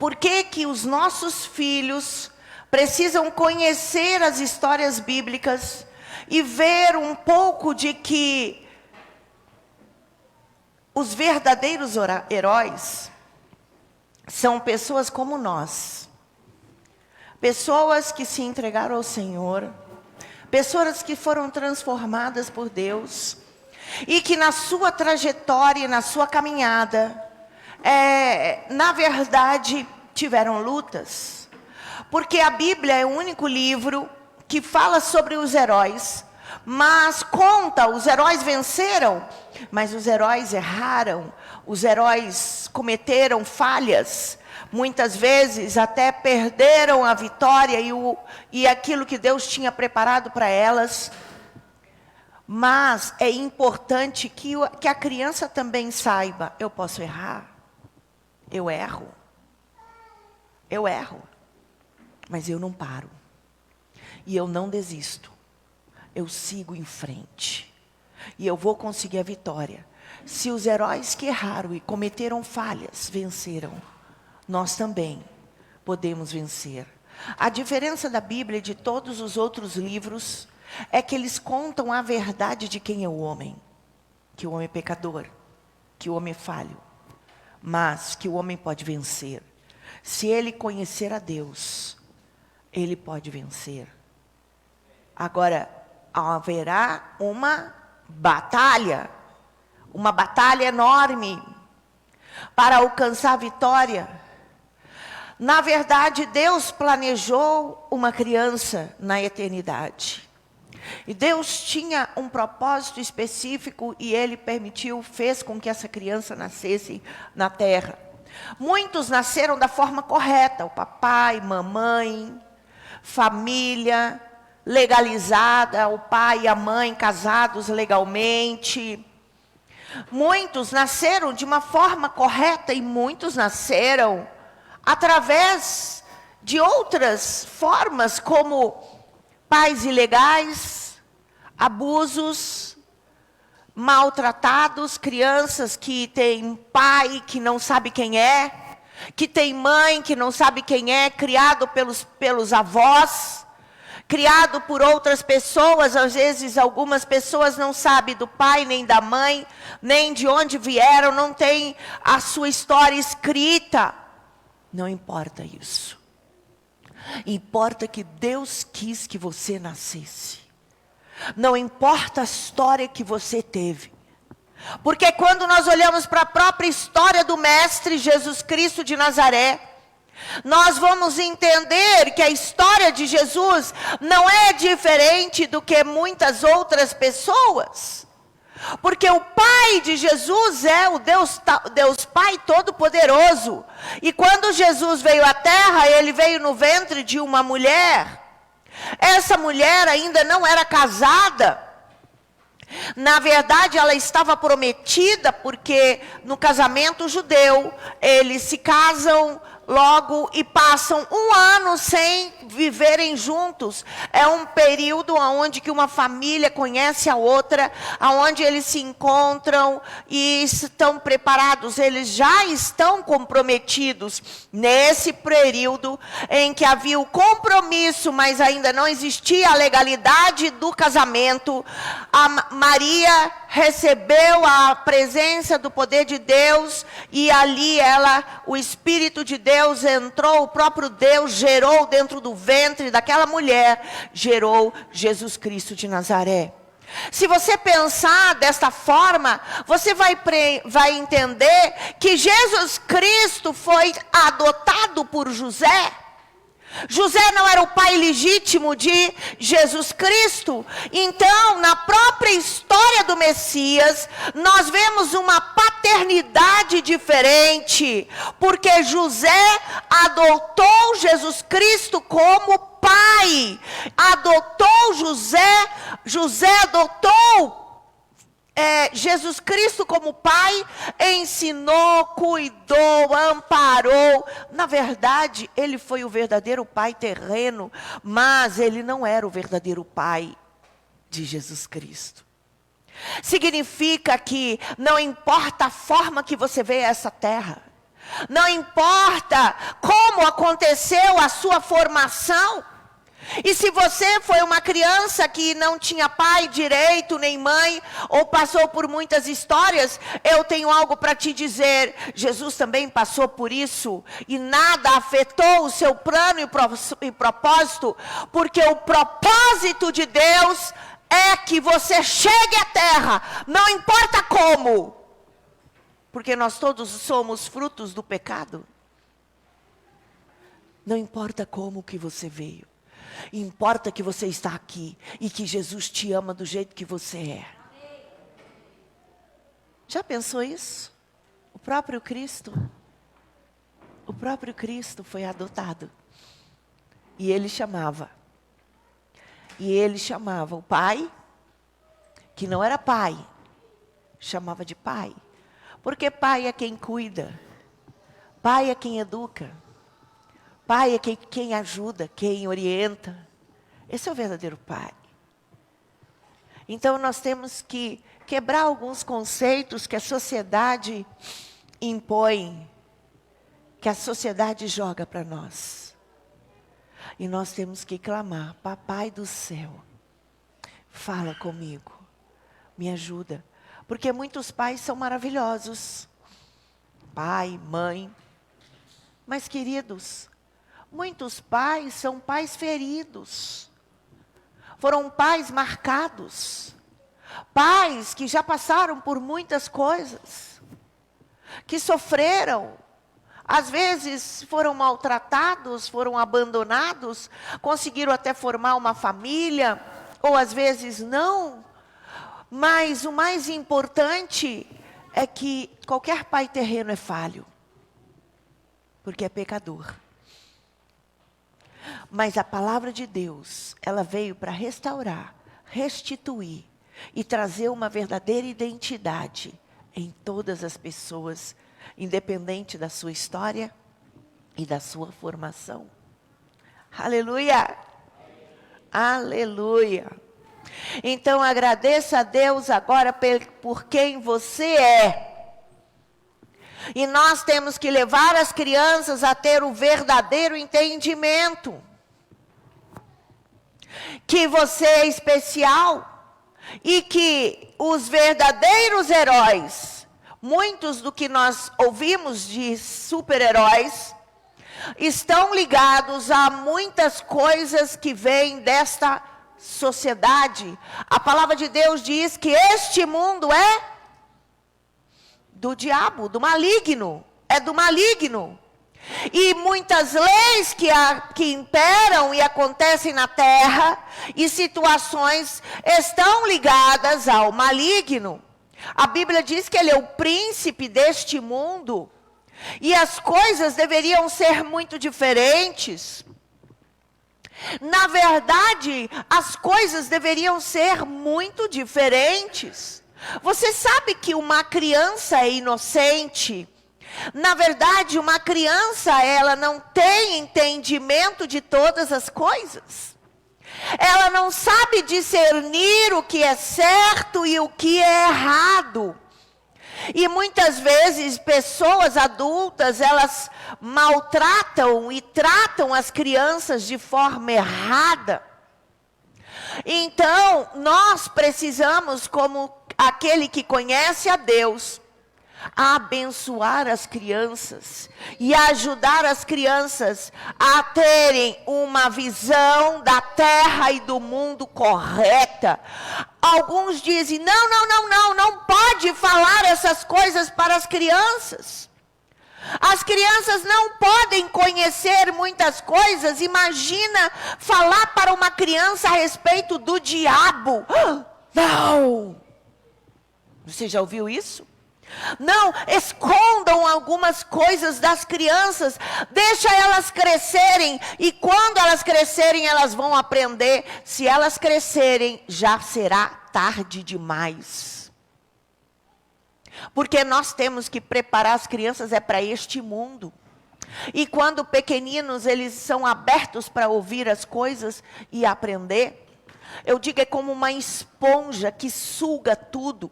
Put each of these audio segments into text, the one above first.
Por que que os nossos filhos precisam conhecer as histórias bíblicas e ver um pouco de que os verdadeiros heróis são pessoas como nós. Pessoas que se entregaram ao Senhor, pessoas que foram transformadas por Deus e que na sua trajetória, na sua caminhada, na verdade, tiveram lutas. Porque a Bíblia é o único livro que fala sobre os heróis, mas conta, os heróis venceram, mas os heróis erraram, os heróis cometeram falhas, muitas vezes até perderam a vitória e aquilo que Deus tinha preparado para elas. Mas é importante que a criança também saiba, eu posso errar, eu erro, mas eu não paro, e eu não desisto, eu sigo em frente, e eu vou conseguir a vitória. Se os heróis que erraram e cometeram falhas venceram, nós também podemos vencer. A diferença da Bíblia e de todos os outros livros é que eles contam a verdade de quem é o homem. Que o homem é pecador, que o homem é falho, mas que o homem pode vencer. Se ele conhecer a Deus, ele pode vencer. Agora, haverá uma batalha enorme para alcançar a vitória. Na verdade, Deus planejou uma criança na eternidade. E Deus tinha um propósito específico e Ele fez com que essa criança nascesse na terra. Muitos nasceram da forma correta, o papai, mamãe, família legalizada, o pai e a mãe casados legalmente. Muitos nasceram de uma forma correta e muitos nasceram através de outras formas, como pais ilegais, abusos, maltratados, crianças que têm pai que não sabe quem é, que tem mãe que não sabe quem é, criado pelos avós, criado por outras pessoas. Às vezes algumas pessoas não sabem do pai nem da mãe, nem de onde vieram, não tem a sua história escrita. Não importa isso. Importa que Deus quis que você nascesse. Não importa a história que você teve. Porque quando nós olhamos para a própria história do Mestre Jesus Cristo de Nazaré, nós vamos entender que a história de Jesus não é diferente do que muitas outras pessoas. Porque o pai de Jesus é o Deus Pai Todo-Poderoso. E quando Jesus veio à terra, ele veio no ventre de uma mulher. Essa mulher ainda não era casada. Na verdade, ela estava prometida, porque no casamento judeu, eles se casam logo e passam um ano sem viverem juntos. É um período onde que uma família conhece a outra, onde eles se encontram e estão preparados, eles já estão comprometidos. Nesse período em que havia o compromisso, mas ainda não existia a legalidade do casamento, a Maria recebeu a presença do poder de Deus, e ali o Espírito de Deus entrou, o próprio Deus gerou dentro do ventre daquela mulher, gerou Jesus Cristo de Nazaré. Se você pensar desta forma, você vai entender que Jesus Cristo foi adotado por José. José não era o pai legítimo de Jesus Cristo. Então, na própria história do Messias, nós vemos uma paternidade diferente, porque José adotou Jesus Cristo como pai. Adotou José adotou Jesus Cristo como pai, ensinou, cuidou, amparou. Na verdade, ele foi o verdadeiro pai terreno, mas ele não era o verdadeiro pai de Jesus Cristo. Significa que não importa a forma que você vê essa terra, Não importa como aconteceu a sua formação. E se você foi uma criança que não tinha pai direito, nem mãe, ou passou por muitas histórias, eu tenho algo para te dizer. Jesus também passou por isso, e nada afetou o seu plano e propósito, porque o propósito de Deus é que você chegue à terra, não importa como, porque nós todos somos frutos do pecado. Não importa como que você veio. Importa que você está aqui e que Jesus te ama do jeito que você é. Já pensou isso? O próprio Cristo foi adotado. E ele chamava o pai, que não era pai, chamava de pai. Porque pai é quem cuida, pai é quem educa. Pai é quem ajuda, quem orienta. Esse é o verdadeiro pai. Então nós temos que quebrar alguns conceitos que a sociedade impõe, que a sociedade joga para nós. E nós temos que clamar: Papai do céu, fala comigo, me ajuda. Porque muitos pais são maravilhosos. Pai, mãe. Mas queridos, muitos pais são pais feridos, foram pais marcados, pais que já passaram por muitas coisas, que sofreram, às vezes foram maltratados, foram abandonados, conseguiram até formar uma família, ou às vezes não, mas o mais importante é que qualquer pai terreno é falho, porque é pecador. Mas a palavra de Deus, ela veio para restaurar, restituir e trazer uma verdadeira identidade em todas as pessoas, independente da sua história e da sua formação. Aleluia! Aleluia! Então agradeça a Deus agora por quem você é. E nós temos que levar as crianças a ter o verdadeiro entendimento. Que você é especial. E que os verdadeiros heróis, muitos do que nós ouvimos de super-heróis, estão ligados a muitas coisas que vêm desta sociedade. A palavra de Deus diz que este mundo é do diabo, do maligno, é do maligno. E muitas leis que imperam e acontecem na terra, e situações estão ligadas ao maligno. A Bíblia diz que ele é o príncipe deste mundo, e as coisas deveriam ser muito diferentes. Na verdade, as coisas deveriam ser muito diferentes. Você sabe que uma criança é inocente? Na verdade, uma criança, ela não tem entendimento de todas as coisas. Ela não sabe discernir o que é certo e o que é errado. E muitas vezes, pessoas adultas, elas maltratam e tratam as crianças de forma errada. Então, nós precisamos, como aquele que conhece a Deus, a abençoar as crianças e ajudar as crianças a terem uma visão da terra e do mundo correta. Alguns dizem: não pode falar essas coisas para as crianças. As crianças não podem conhecer muitas coisas. Imagina falar para uma criança a respeito do diabo. Não! Você já ouviu isso? Não, escondam algumas coisas das crianças, deixa elas crescerem, e quando elas crescerem, elas vão aprender. Se elas crescerem, já será tarde demais. Porque nós temos que preparar as crianças para este mundo. E quando pequeninos, eles são abertos para ouvir as coisas e aprender. Eu digo, é como uma esponja que suga tudo.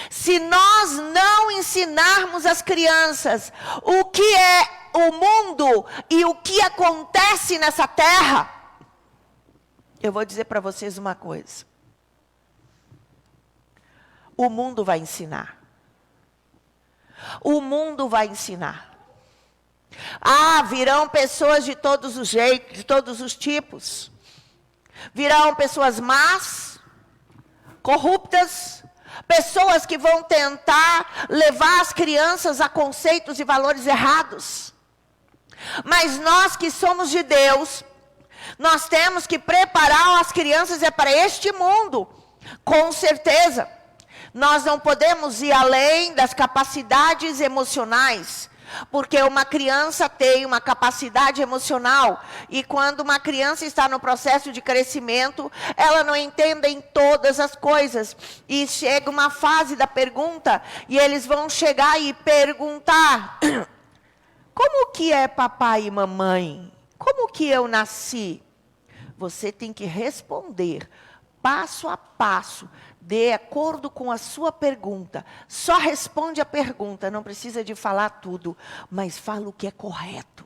Se nós não ensinarmos as crianças o que é o mundo e o que acontece nessa terra, eu vou dizer para vocês uma coisa. O mundo vai ensinar. O mundo vai ensinar. Virão pessoas de todos os jeitos, de todos os tipos. Virão pessoas más, corruptas, pessoas que vão tentar levar as crianças a conceitos e valores errados. Mas nós que somos de Deus, nós temos que preparar as crianças para este mundo, com certeza. Nós não podemos ir além das capacidades emocionais, porque uma criança tem uma capacidade emocional, e quando uma criança está no processo de crescimento, ela não entende em todas as coisas, e chega uma fase da pergunta, e eles vão chegar e perguntar, como que é papai e mamãe? Como que eu nasci? Você tem que responder, passo a passo, de acordo com a sua pergunta. Só responde a pergunta, não precisa de falar tudo, mas fala o que é correto.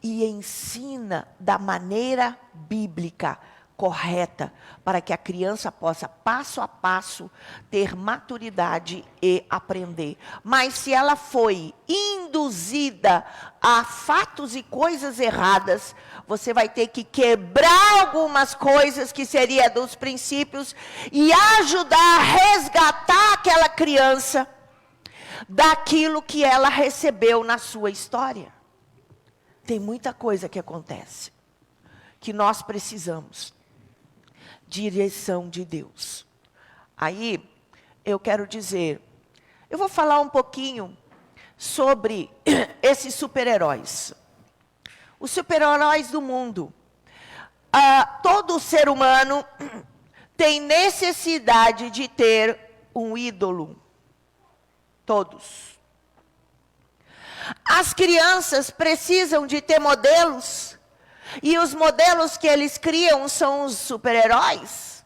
E ensina da maneira bíblica correta, para que a criança possa, passo a passo, ter maturidade e aprender. Mas se ela foi induzida a fatos e coisas erradas, você vai ter que quebrar algumas coisas que seria dos princípios e ajudar a resgatar aquela criança daquilo que ela recebeu na sua história. Tem muita coisa que acontece, que nós precisamos. Direção de Deus. Aí, eu quero dizer, eu vou falar um pouquinho sobre esses super-heróis. Os super-heróis do mundo. Todo ser humano tem necessidade de ter um ídolo. Todos. As crianças precisam de ter modelos. E os modelos que eles criam são os super-heróis.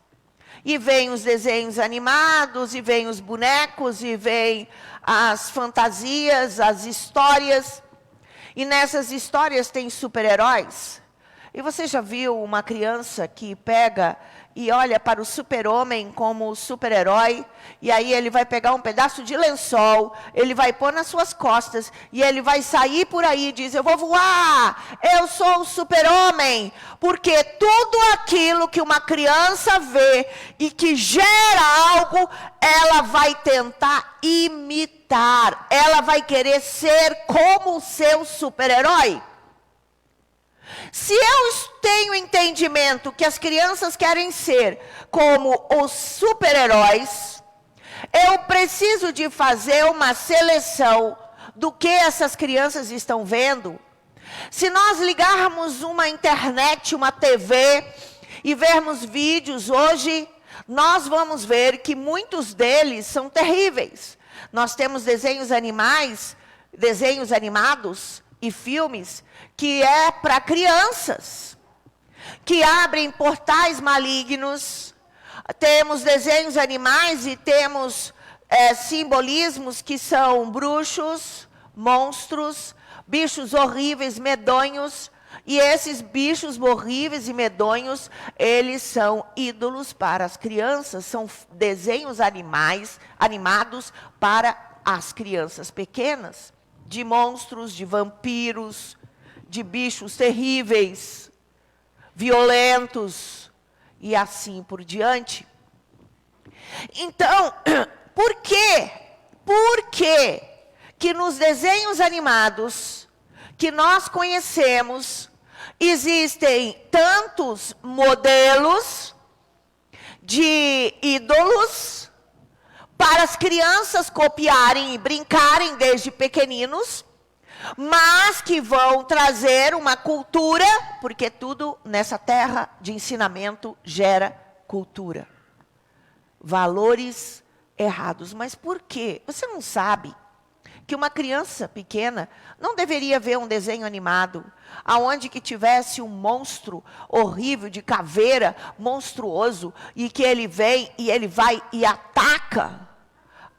E vem os desenhos animados, e vem os bonecos, e vem as fantasias, as histórias. E nessas histórias tem super-heróis. E você já viu uma criança que pega e olha para o super-homem como super-herói, e aí ele vai pegar um pedaço de lençol, ele vai pôr nas suas costas, e ele vai sair por aí e diz, eu vou voar, eu sou o super-homem, porque tudo aquilo que uma criança vê e que gera algo, ela vai tentar imitar, ela vai querer ser como o seu super-herói. Se eu tenho entendimento que as crianças querem ser como os super-heróis, eu preciso de fazer uma seleção do que essas crianças estão vendo. Se nós ligarmos uma internet, uma TV, e vermos vídeos hoje, nós vamos ver que muitos deles são terríveis. Nós temos desenhos animados e filmes que é para crianças, que abrem portais malignos. Temos desenhos animais e temos simbolismos que são bruxos, monstros, bichos horríveis, medonhos. E esses bichos horríveis e medonhos, eles são ídolos para as crianças, são desenhos animados para as crianças pequenas, de monstros, de vampiros, de bichos terríveis, violentos, e assim por diante. Então, por quê? Por que que nos desenhos animados que nós conhecemos, existem tantos modelos de ídolos para as crianças copiarem e brincarem desde pequeninos, mas que vão trazer uma cultura, porque tudo nessa terra de ensinamento gera cultura. Valores errados. Mas por quê? Você não sabe que uma criança pequena não deveria ver um desenho animado, aonde que tivesse um monstro horrível de caveira, monstruoso, e que ele vem e ele vai e ataca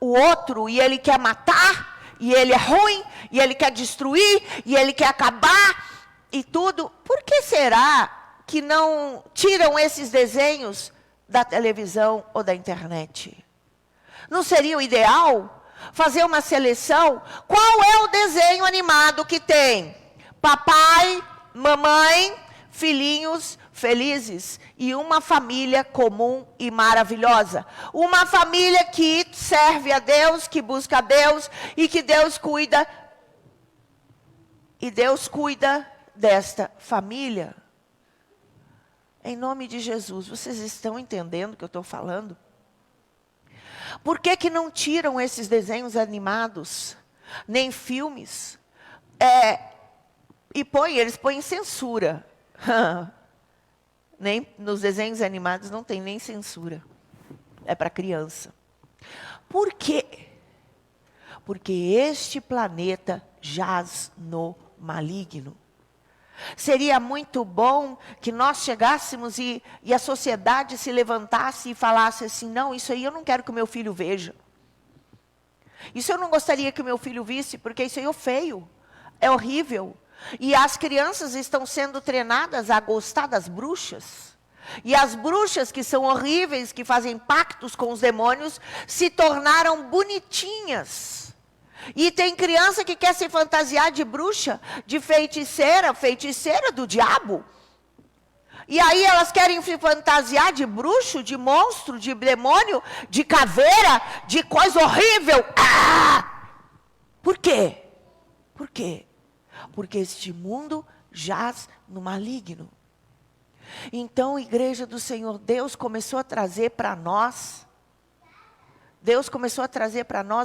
o outro, e ele quer matar, e ele é ruim, e ele quer destruir, e ele quer acabar, e tudo. Por que será que não tiram esses desenhos da televisão ou da internet? Não seria o ideal fazer uma seleção? Qual é o desenho animado que tem papai, mamãe, filhinhos felizes e uma família comum e maravilhosa? Uma família que serve a Deus, que busca a Deus e que Deus cuida. E Deus cuida desta família. Em nome de Jesus, vocês estão entendendo o que eu estou falando? Por que que não tiram esses desenhos animados, nem filmes? E eles põem censura. Nem nos desenhos animados não tem nem censura. É para criança. Por quê? Porque este planeta jaz no maligno. Seria muito bom que nós chegássemos e a sociedade se levantasse e falasse assim: não, isso aí eu não quero que o meu filho veja. Isso eu não gostaria que o meu filho visse, porque isso aí é feio, é horrível. E as crianças estão sendo treinadas a gostar das bruxas. E as bruxas, que são horríveis, que fazem pactos com os demônios, se tornaram bonitinhas. E tem criança que quer se fantasiar de bruxa, de feiticeira do diabo. E aí elas querem se fantasiar de bruxo, de monstro, de demônio, de caveira, de coisa horrível. Ah! Por quê? Por quê? Porque este mundo jaz no maligno. Então, igreja do Senhor, Deus começou a trazer para nós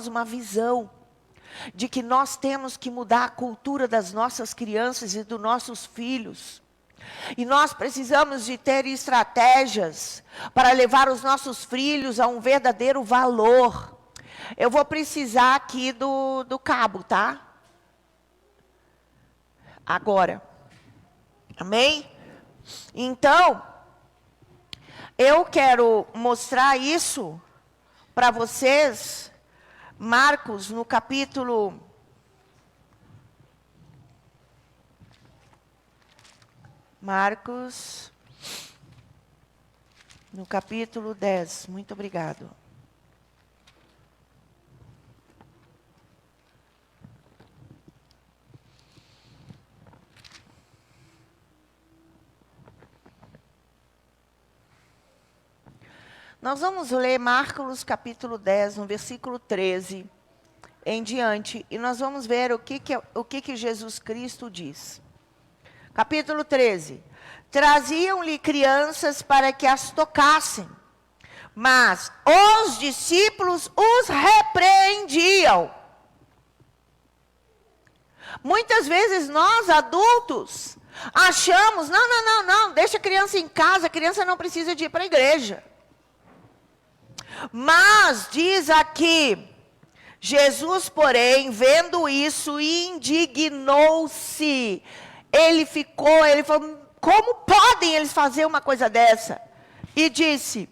uma visão de que nós temos que mudar a cultura das nossas crianças e dos nossos filhos. E nós precisamos de ter estratégias para levar os nossos filhos a um verdadeiro valor. Eu vou precisar aqui do cabo, tá? Agora. Amém? Então, eu quero mostrar isso para vocês. Marcos, no capítulo... no capítulo 10. Muito obrigado. Nós vamos ler Marcos capítulo 10, no versículo 13 em diante, e nós vamos ver o que Jesus Cristo diz. Capítulo 13. Traziam-lhe crianças para que as tocassem, mas os discípulos os repreendiam. Muitas vezes nós, adultos, achamos, não, deixa a criança em casa, a criança não precisa de ir para a igreja. Mas, diz aqui, Jesus, porém, vendo isso, indignou-se. Ele falou, como podem eles fazer uma coisa dessa? E disse,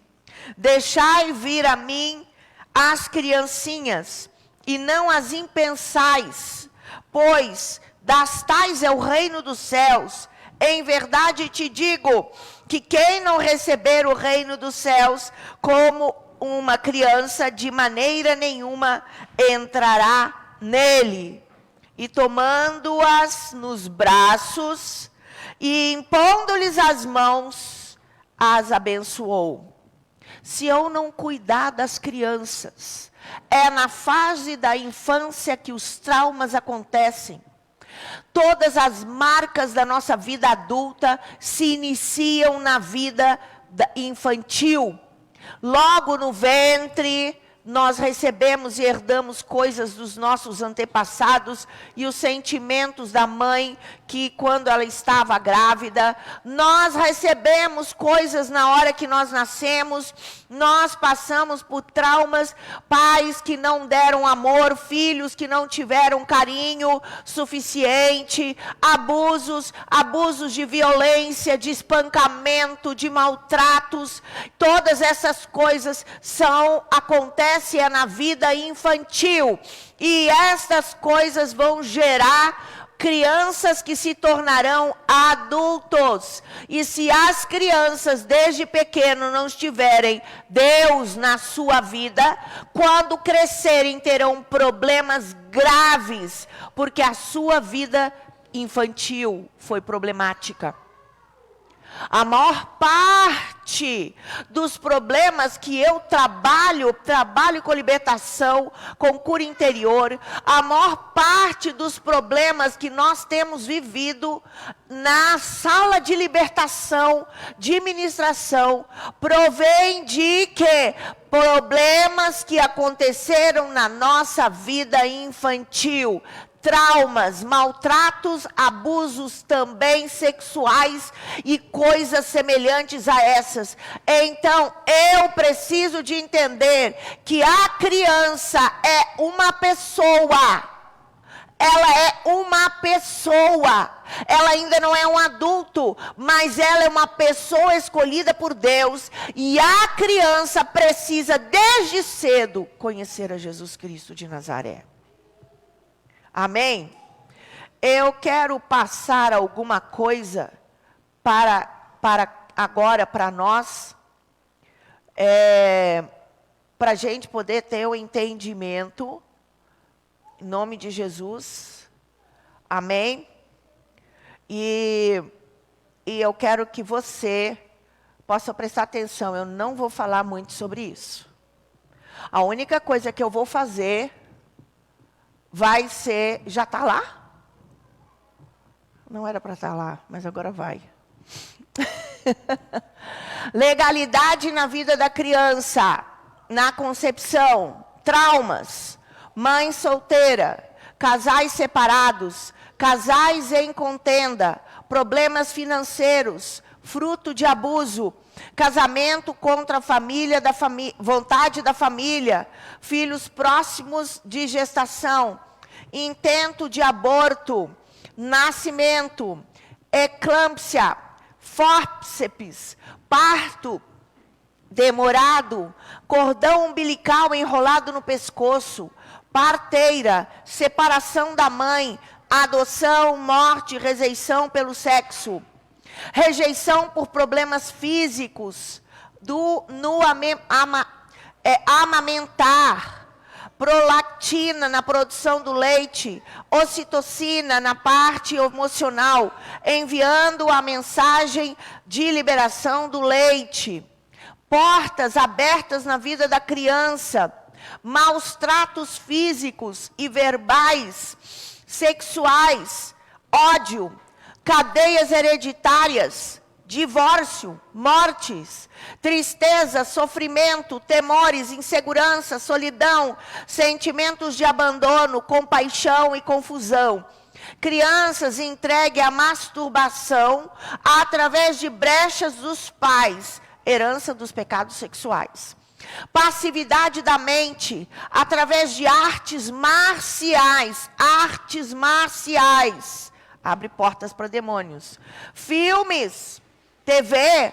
deixai vir a mim as criancinhas, e não as impensais, pois das tais é o reino dos céus. Em verdade te digo, que quem não receber o reino dos céus como uma criança, de maneira nenhuma entrará nele. E tomando-as nos braços e impondo-lhes as mãos, as abençoou. Se eu não cuidar das crianças, é na fase da infância que os traumas acontecem. Todas as marcas da nossa vida adulta se iniciam na vida infantil. Logo no ventre, nós recebemos e herdamos coisas dos nossos antepassados e os sentimentos da mãe, que quando ela estava grávida, nós recebemos coisas na hora que nós nascemos, nós passamos por traumas, pais que não deram amor, filhos que não tiveram carinho suficiente, abusos de violência, de espancamento, de maltratos, todas essas coisas acontecem acontece é na vida infantil. E estas coisas vão gerar crianças que se tornarão adultos. E se as crianças desde pequeno não tiverem Deus na sua vida, quando crescerem terão problemas graves, porque a sua vida infantil foi problemática. A maior parte dos problemas que eu trabalho com libertação, com cura interior, a maior parte dos problemas que nós temos vivido na sala de libertação, de ministração, provém de que problemas que aconteceram na nossa vida infantil. Traumas, maltratos, abusos também sexuais e coisas semelhantes a essas. Então, eu preciso de entender que a criança é uma pessoa. Ela é uma pessoa. Ela ainda não é um adulto, mas ela é uma pessoa escolhida por Deus. E a criança precisa, desde cedo, conhecer a Jesus Cristo de Nazaré. Amém? Eu quero passar alguma coisa para agora, para nós, para a gente poder ter o entendimento, em nome de Jesus, amém? E eu quero que você possa prestar atenção, eu não vou falar muito sobre isso. A única coisa que eu vou fazer vai ser, já está lá? Não era para estar lá, mas agora vai. Legalidade na vida da criança, na concepção, traumas, mãe solteira, casais separados, casais em contenda, problemas financeiros, fruto de abuso, casamento contra a família, vontade da família, filhos próximos de gestação, intento de aborto, nascimento, eclâmpsia, fórceps, parto demorado, cordão umbilical enrolado no pescoço, parteira, separação da mãe, adoção, morte, rejeição pelo sexo, rejeição por problemas físicos, amamentar, prolactina na produção do leite, ocitocina na parte emocional, enviando a mensagem de liberação do leite, portas abertas na vida da criança, maus tratos físicos e verbais, sexuais, ódio, cadeias hereditárias, divórcio, mortes, tristeza, sofrimento, temores, insegurança, solidão, sentimentos de abandono, compaixão e confusão. Crianças entregues à masturbação através de brechas dos pais, herança dos pecados sexuais. Passividade da mente através de artes marciais, abre portas para demônios. Filmes, TV,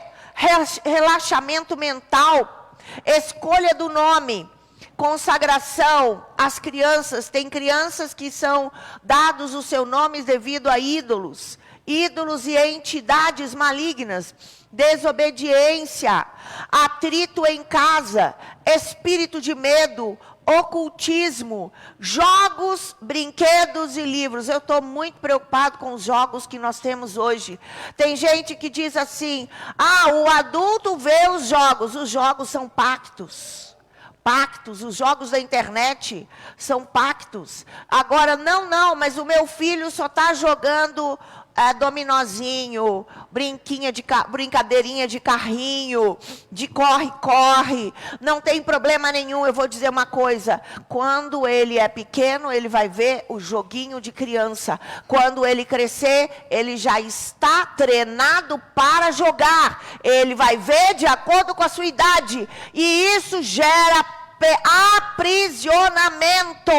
relaxamento mental, escolha do nome, consagração. As crianças, tem crianças que são dados os seus nomes devido a ídolos e entidades malignas, desobediência, atrito em casa, espírito de medo, ocultismo, jogos, brinquedos e livros. Eu estou muito preocupado com os jogos que nós temos hoje. Tem gente que diz assim, o adulto vê os jogos são pactos. Os jogos da internet são pactos. Agora, mas o meu filho só está jogando dominozinho, brincadeirinha de carrinho, de corre-corre, não tem problema nenhum. Eu vou dizer uma coisa, quando ele é pequeno, ele vai ver o joguinho de criança. Quando ele crescer, ele já está treinado para jogar. Ele vai ver de acordo com a sua idade. E isso gera aprisionamento.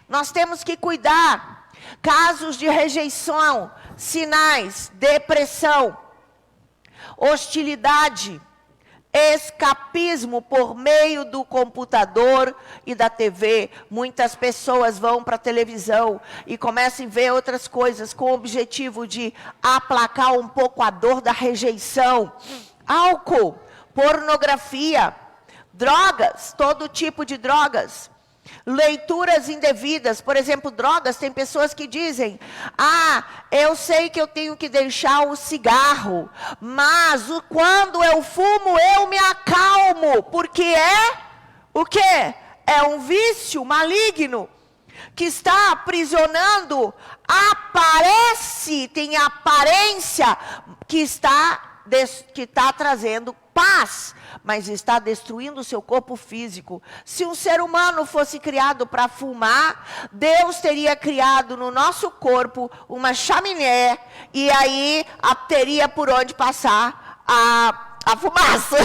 Nós temos que cuidar. Casos de rejeição, sinais, depressão, hostilidade, escapismo por meio do computador e da TV. Muitas pessoas vão para a televisão e começam a ver outras coisas com o objetivo de aplacar um pouco a dor da rejeição. Álcool, pornografia, drogas, todo tipo de drogas. Leituras indevidas, por exemplo, drogas, tem pessoas que dizem, eu sei que eu tenho que deixar o cigarro, mas quando eu fumo, eu me acalmo, porque o quê? É um vício maligno, que está aprisionando, tem aparência, que está trazendo paz, mas está destruindo o seu corpo físico. Se um ser humano fosse criado para fumar, Deus teria criado no nosso corpo uma chaminé, e aí teria por onde passar a fumaça.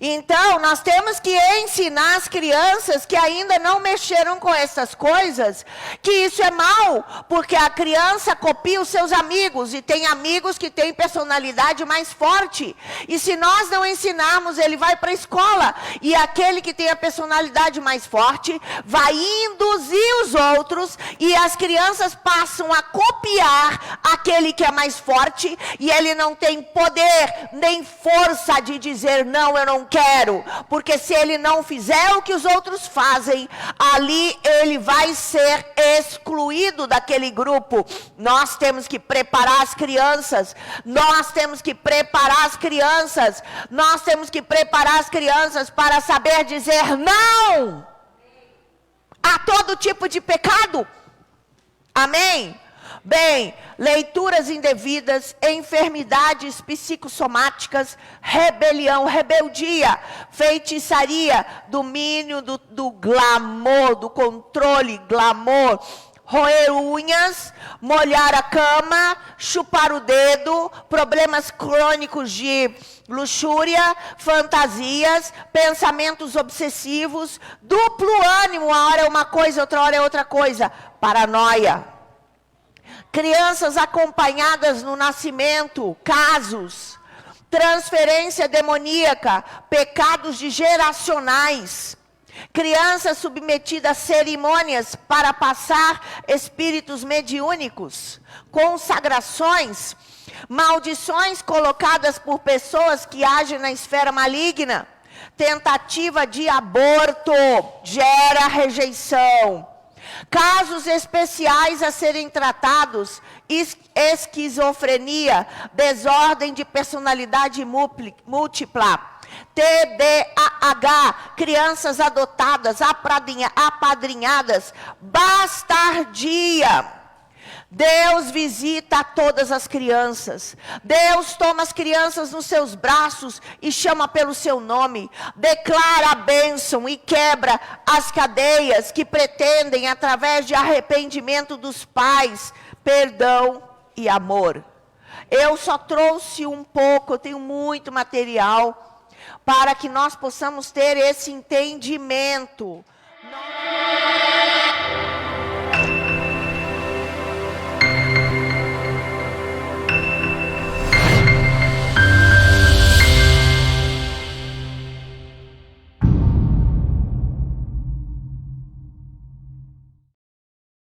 Então, nós temos que ensinar as crianças que ainda não mexeram com essas coisas, que isso é mal, porque a criança copia os seus amigos, e tem amigos que têm personalidade mais forte. E se nós não ensinarmos, ele vai para a escola, e aquele que tem a personalidade mais forte vai induzir os outros, e as crianças passam a copiar aquele que é mais forte, e ele não tem poder nem força de dizer, não, eu não quero, porque se ele não fizer o que os outros fazem, ali ele vai ser excluído daquele grupo. Nós temos que preparar as crianças, nós temos que preparar as crianças para saber dizer não a todo tipo de pecado. Amém? Bem, leituras indevidas, enfermidades psicossomáticas, rebelião, rebeldia, feitiçaria, domínio do glamour, do controle, glamour, roer unhas, molhar a cama, chupar o dedo, problemas crônicos de luxúria, fantasias, pensamentos obsessivos, duplo ânimo, uma hora é uma coisa, outra hora é outra coisa, paranoia. Crianças acompanhadas no nascimento, casos, transferência demoníaca, pecados geracionais, crianças submetidas a cerimônias para passar espíritos mediúnicos, consagrações, maldições colocadas por pessoas que agem na esfera maligna, tentativa de aborto, gera rejeição. Casos especiais a serem tratados, esquizofrenia, desordem de personalidade múltipla, TDAH, crianças adotadas, apadrinhadas, bastardia. Deus visita todas as crianças. Deus toma as crianças nos seus braços e chama pelo seu nome. Declara a bênção e quebra as cadeias que pretendem, através de arrependimento dos pais, perdão e amor. Eu só trouxe um pouco, eu tenho muito material, para que nós possamos ter esse entendimento.